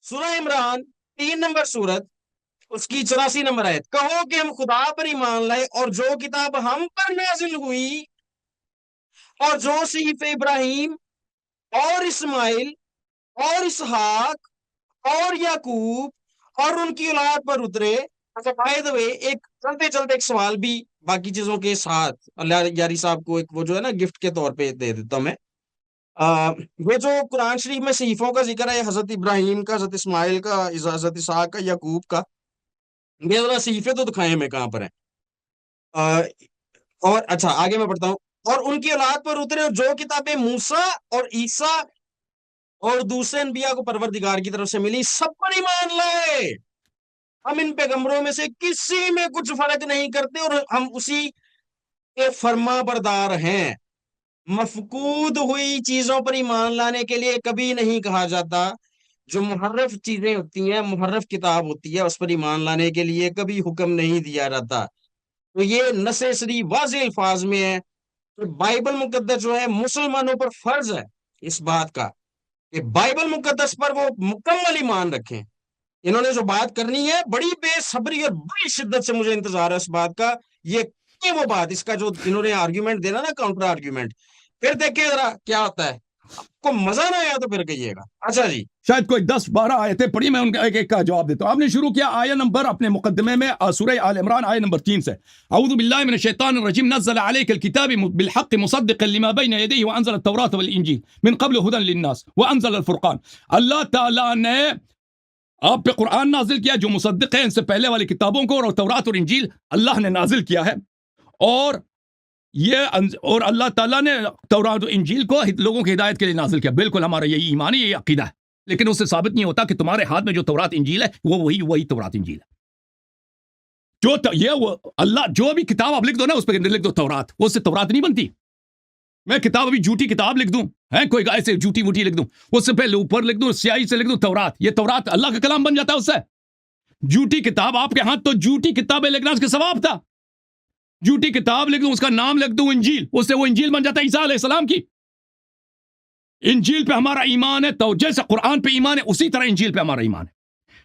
سورہ عمران 3 نمبر سورت، اس کی 84 نمبر آیت، کہو کہ ہم خدا پر ایمان لائے اور جو کتاب ہم پر نازل ہوئی اور جو صحیف ابراہیم اور اسماعیل اور اسحاق اور یعقوب اور ان کی اولاد پر اترے۔ اچھا بائی دا وے، ایک چلتے چلتے ایک سوال بھی باقی چیزوں کے ساتھ اللہ یاری صاحب کو ایک وہ جو ہے نا گفٹ کے طور پہ دے دیتا ہوں میں۔ یہ جو قرآن شریف میں صحیفوں کا ذکر ہے، حضرت ابراہیم کا، حضرت اسماعیل کا، حضرت اسحاق کا، یعقوب کا، یہ ذرا صحیفے تو دکھائیں ہمیں کہاں پر ہیں۔ اور اچھا آگے میں پڑھتا ہوں، اور ان کی اولاد پر اترے اور جو کتابیں موسیٰ اور عیسیٰ اور دوسرے انبیاء کو پروردگار کی طرف سے ملی سب پر ایمان لائے۔ ہم ان پیغمبروں میں سے کسی میں کچھ فرق نہیں کرتے اور ہم اسی کے فرما بردار ہیں۔ مفقود ہوئی چیزوں پر ایمان لانے کے لیے کبھی نہیں کہا جاتا۔ جو محرف چیزیں ہوتی ہیں، محرف کتاب ہوتی ہے، اس پر ایمان لانے کے لیے کبھی حکم نہیں دیا جاتا۔ تو یہ نصیحت واضح الفاظ میں ہے کہ بائبل مقدس جو ہے مسلمانوں پر فرض ہے اس بات کا کہ بائبل مقدس پر وہ مکمل ایمان رکھیں۔ انہوں نے جو بات کرنی ہے بڑی بے صبری اور بڑی شدت سے مجھے انتظار ہے اس بات کا، یہ وہ بات اس کا جو انہوں نے آرگیومنٹ دینا نا، کاؤنٹر آرگیومنٹ، پھر دیکھیں ذرا کیا ہوتا ہے۔ آپ کو مزہ نہ آیا تو پھر کہیے گا۔ اچھا جی، شاید کوئی 10-12 آیتیں پڑھی، میں ان کا ایک ایک کا جواب دیتا ہوں۔ آپ نے شروع کیا آیت نمبر اپنے مقدمے میں سورہ آل عمران آیت نمبر 3 سے، اعوذ باللہ من الشیطان الرجیم، نزل علیک الکتاب بالحق مصدقا لما بین یدیہ وانزل التوراۃ والانجیل من قبل ھدی للناس وانزل الفرقان۔ اللہ تعالیٰ نے آپ پہ قرآن نازل کیا جو مصدق ہے ان سے پہلے والی کتابوں کو، اور تورات اور انجیل اللہ نے نازل کیا ہے، اور اللہ تعالیٰ نے تورات و انجیل کو لوگوں کی ہدایت کے لیے نازل کیا۔ بالکل ہمارا یہی ایمان ہے، یہی عقیدہ ہے، لیکن اس سے ثابت نہیں ہوتا کہ تمہارے ہاتھ میں جو تورات انجیل ہے وہ وہی تورات انجیل ہے۔ اللہ جو بھی کتاب آپ لکھ دو نا اس پہ لکھ دو تورات، اس سے تورات نہیں بنتی۔ میں کتاب ابھی جھوٹی کتاب لکھ دوں، کوئی ایسے جھوٹی ووٹی لکھ دوں، اس سے پہلے اوپر لکھ دوں، سیاہی سے لکھ دوں تورات، یہ تورات اللہ کا کلام بن جاتا ہے اس سے۔ جھوٹی کتاب آپ کے ہاتھ تو جھوٹی کتابیں لکھنا اس کے ثواب تھا، جھوٹی کتاب لکھ دوں اس کا نام لکھ دوں انجیل، اس سے وہ انجیل بن جاتا ہے عیسیٰ علیہ السلام کی۔ انجیل پہ ہمارا ایمان ہے، تو جیسے قرآن پہ ایمان ہے اسی طرح انجیل پہ ہمارا ایمان ہے،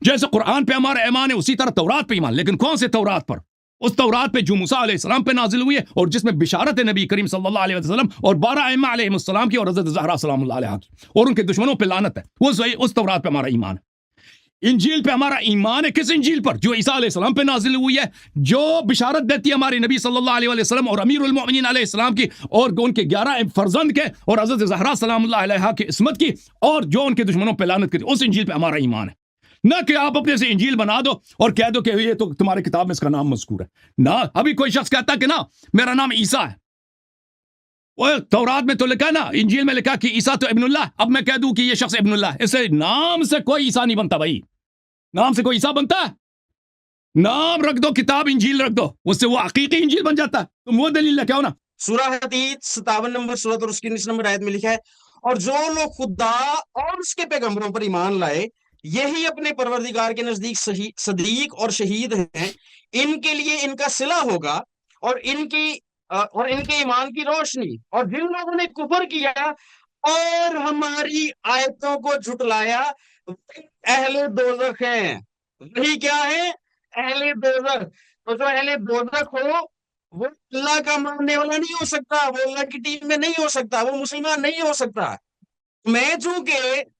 جیسے قرآن پہ ہمارا ایمان ہے اسی طرح تورات پہ ایمان۔ لیکن کون سے تورات پر؟ اس تورات پہ جو موسیٰ علیہ السلام پہ نازل ہوئی ہے اور جس میں بشارت ہے نبی کریم صلی اللہ علیہ وسلم اور 12 ائمہ علیہ السلام کی اور حضرت زہرا سلام اللہ علیہا کی، اور ان کے دشمنوں پہ لعنت ہے، اس تورات پہ ہمارا ایمان ہے۔ انجیل پہ ہمارا ایمان ہے، کس انجیل پر؟ جو عیسیٰ علیہ السلام پہ نازل ہوئی ہے، جو بشارت دیتی ہے ہمارے نبی صلی اللہ علیہ وسلم اور امیر المؤمنین علیہ السلام کی اور ان کے 11 فرزند کے اور حضرت زہرا سلام اللہ علیہا کی عصمت کی، اور جو ان کے دشمنوں پہ لعنت کی، اس انجیل پہ ہمارا ایمان ہے۔ نہ کہ آپ اپنے سے انجیل بنا دو اور کہہ دو کہ یہ تو تمہاری کتاب میں اس کا نام مذکور ہے۔ نہ، ابھی کوئی شخص کہتا کہ نا میرا نام عیسیٰ ہے، وہ تورات میں تو لکھا نا، انجیل میں لکھا کہ عیسیٰ تو ابن اللہ، اب میں کہہ دوں کہ یہ شخص ابن اللہ ہے، اس سے نام سے کوئی عیسیٰ نہیں بنتا بھائی، نام سے کوئی عیسیٰ بنتا ہے؟ نام رکھ دو، کتاب انجیل رکھ دو، اس سے وہ حقیقی انجیل بن جاتا ہے۔ تم وہ دلیل لے کے آؤ نا۔ سورہ حدید 57 نمبر سورت اور اس کی 19 نمبر آیت میں لکھا ہے، اور جو لوگ خدا اور اس کے پیغمبروں پر ایمان لائے یہی اپنے پروردگار کے نزدیک صدیق اور شہید ہیں، ان کے لیے ان کا صلہ ہوگا اور ان کے ایمان کی روشنی، اور جن لوگوں نے کفر کیا اور ہماری آیتوں کو جھٹلایا اہل دوزخ ہیں۔ وہی کیا ہے؟ اہل دوزخ۔ تو جو اہل دوزخ ہو وہ اللہ کا ماننے والا نہیں ہو سکتا، وہ اللہ کی ٹیم میں نہیں ہو سکتا، وہ مسلمان نہیں ہو سکتا۔ میں چونکہ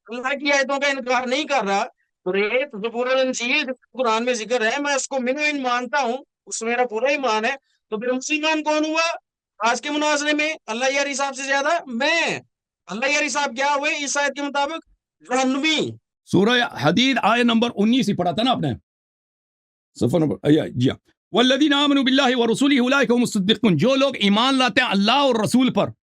اللہ کی آیتوں کا انکار نہیں کر رہا، تو پورا انجیل قرآن میں ذکر ہے میں اس کو منوین مانتا ہوں، اس میں میرا پورا ایمان ہے، تو پھر مسلمان کون ہوا آج کے مناظرے میں؟ اللہ یاری صاحب سے زیادہ میں۔ اللہ یاری صاحب کیا ہوئے اس آیت کے مطابق؟ جہنمی۔ سورہ حدید آیت نمبر 19 ہی پڑھا تھا نا آپ نے، صفحہ نمبر جی ہاں، والذین آمنوا باللہ ورسولہ اولئک هم الصدیقون، جو لوگ ایمان لاتے ہیں اللہ اور رسول پر،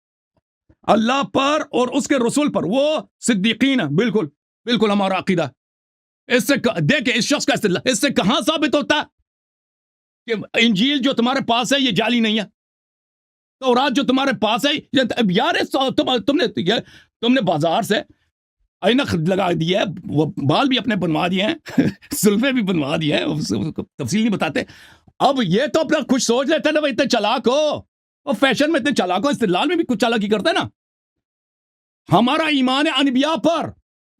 اللہ پر اور اس کے رسول پر، وہ صدیقین ہیں۔ بالکل بالکل ہمارا عقیدہ۔ اس سے دیکھیں اس شخص کا استدلال، اس سے کہاں ثابت ہوتا ہے کہ انجیل جو تمہارے پاس ہے یہ جعلی نہیں ہے، تورات جو تمہارے پاس ہے یار تم نے بازار سے اینک لگا دیا ہے، وہ بال بھی اپنے بنوا دیے ہیں، سلفے بھی بنوا دیے ہیں، تفصیل نہیں بتاتے۔ اب یہ تو اپنا کچھ سوچ لیتے ہیں نا، اتنے چالاک ہو، اور فیشن میں اتنے چالاک ہو، استدلال میں بھی کچھ چالاکی کرتے ہیں نا۔ ہمارا ایمان ہے انبیاء پر،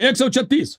136,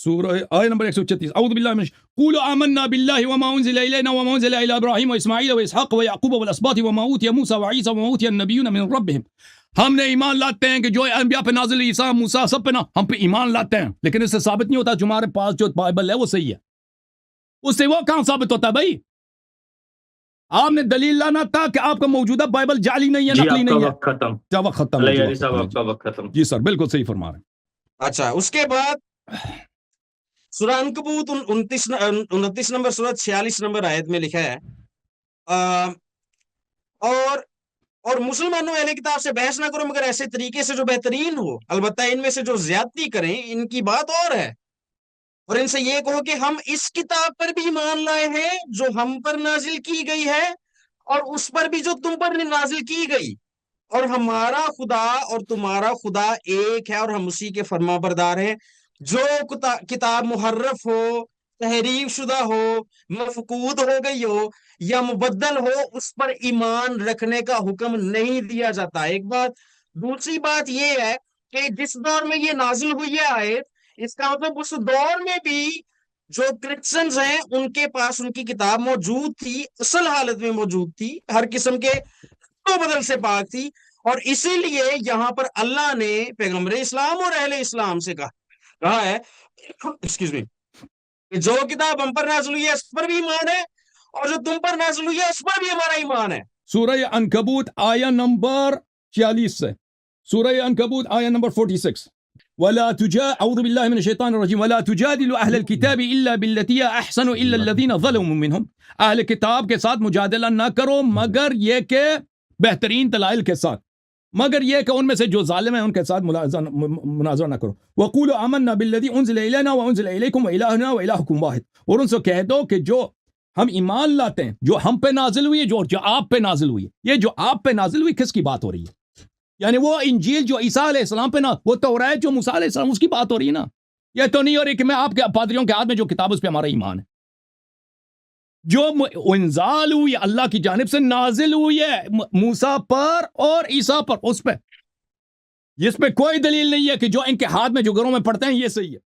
سورہ آیہ نمبر 136 اعوذ باللہ من قولوا آمنا باللہ وما انزل الینا وما انزل الی ابراہیم واسماعیل واسحاق ویعقوب والاسباط وما اوتی موسیٰ وعیسیٰ وما اوتی النبیون من ربہم. ہم نے ایمان لاتے ہیں کہ جو انبیاء پہ نازل عیسیٰ موسیٰ سب پہ ہم پہ ایمان لاتے ہیں، لیکن اس سے ثابت نہیں ہوتا جو ہمارے پاس جو بائبل ہے وہ صحیح ہے. اس سے وہ کہاں ثابت ہوتا ہے بھائی؟ آپ نے دلیل لانا تھا کہ آپ کا موجودہ بائبل جعلی نہیں ہے، نقلی نہیں ہے. ختم کیا وقت ختم ہے؟ علی صاحب آپ کا وقت ختم. جی سر بالکل صحیح فرما رہے ہیں. اچھا اس کے بعد سورہ عنکبوت 29 نمبر سورہ 46 نمبر آیت میں لکھا ہے اور مسلمانوں اہل کتاب سے بحث نہ کرو مگر ایسے طریقے سے جو بہترین ہو، البتہ ان میں سے جو زیادتی کریں ان کی بات اور ہے، اور ان سے یہ کہو کہ ہم اس کتاب پر بھی ایمان لائے ہیں جو ہم پر نازل کی گئی ہے اور اس پر بھی جو تم پر نازل کی گئی، اور ہمارا خدا اور تمہارا خدا ایک ہے اور ہم اسی کے فرما بردار ہیں. جو کتاب محرف ہو، تحریف شدہ ہو، مفقود ہو گئی ہو یا مبدل ہو، اس پر ایمان رکھنے کا حکم نہیں دیا جاتا. ایک بات. دوسری بات یہ ہے کہ جس دور میں یہ نازل ہوئی ہے آیت، اس کا مطلب اس دور میں بھی جو کرسچنز ہیں ان کے پاس ان کی کتاب موجود تھی، اصل حالت میں موجود تھی، ہر قسم کے بدل سے پاک تھی، اور اسی لیے یہاں پر اللہ نے پیغمبر اسلام اور اہل اسلام سے کہا ہے ایکسکیوز می کہ جو کتاب ہم پر نازل ہوئی ہے اس پر بھی ایمان ہے، اور جو تم پر نازل ہوئی ہے اس پر بھی ہمارا ایمان ہے. سورہ عنکبوت آیہ نمبر 46 سے، سورہ عنکبوت آیہ نمبر 46 اعوذ باللہ من الشیطان الرجیم ولا تجادلوا اہل الکتاب الا باللتی هی احسن الا الذین ظلموا منہم. اہل کتاب کے ساتھ مجادلہ نہ کرو مگر یہ کہ بہترین دلائل کے ساتھ، مگر یہ کہ ان میں سے جو ظالم ہیں ان کے ساتھ مناظرہ نہ کرو. وقولوا آمنا بالذی انزل الینا وانزل الیکم والہنا والہکم واحد. اور ان سے کہہ دو کہ جو ہم ایمان لاتے ہیں جو ہم پہ نازل ہوئی ہے، جو آپ پہ نازل ہوئی ہے. یہ جو آپ پہ نازل ہوئی کس کی بات ہو رہی ہے؟ یعنی وہ انجیل جو عیسیٰ علیہ السلام پہ وہ توریت جو موسیٰ علیہ السلام اس کی بات ہو رہی ہے نا. یہ تو نہیں ہو رہی کہ میں آپ کے پادریوں کے ہاتھ میں جو کتاب اس پہ ہمارا ایمان ہے، جو انزال ہوئی اللہ کی جانب سے نازل ہوئی ہے موسیٰ پر اور عیسیٰ پر، اس پہ جس پہ کوئی دلیل نہیں ہے کہ جو ان کے ہاتھ میں جو گھروں میں پڑھتے ہیں یہ صحیح ہے.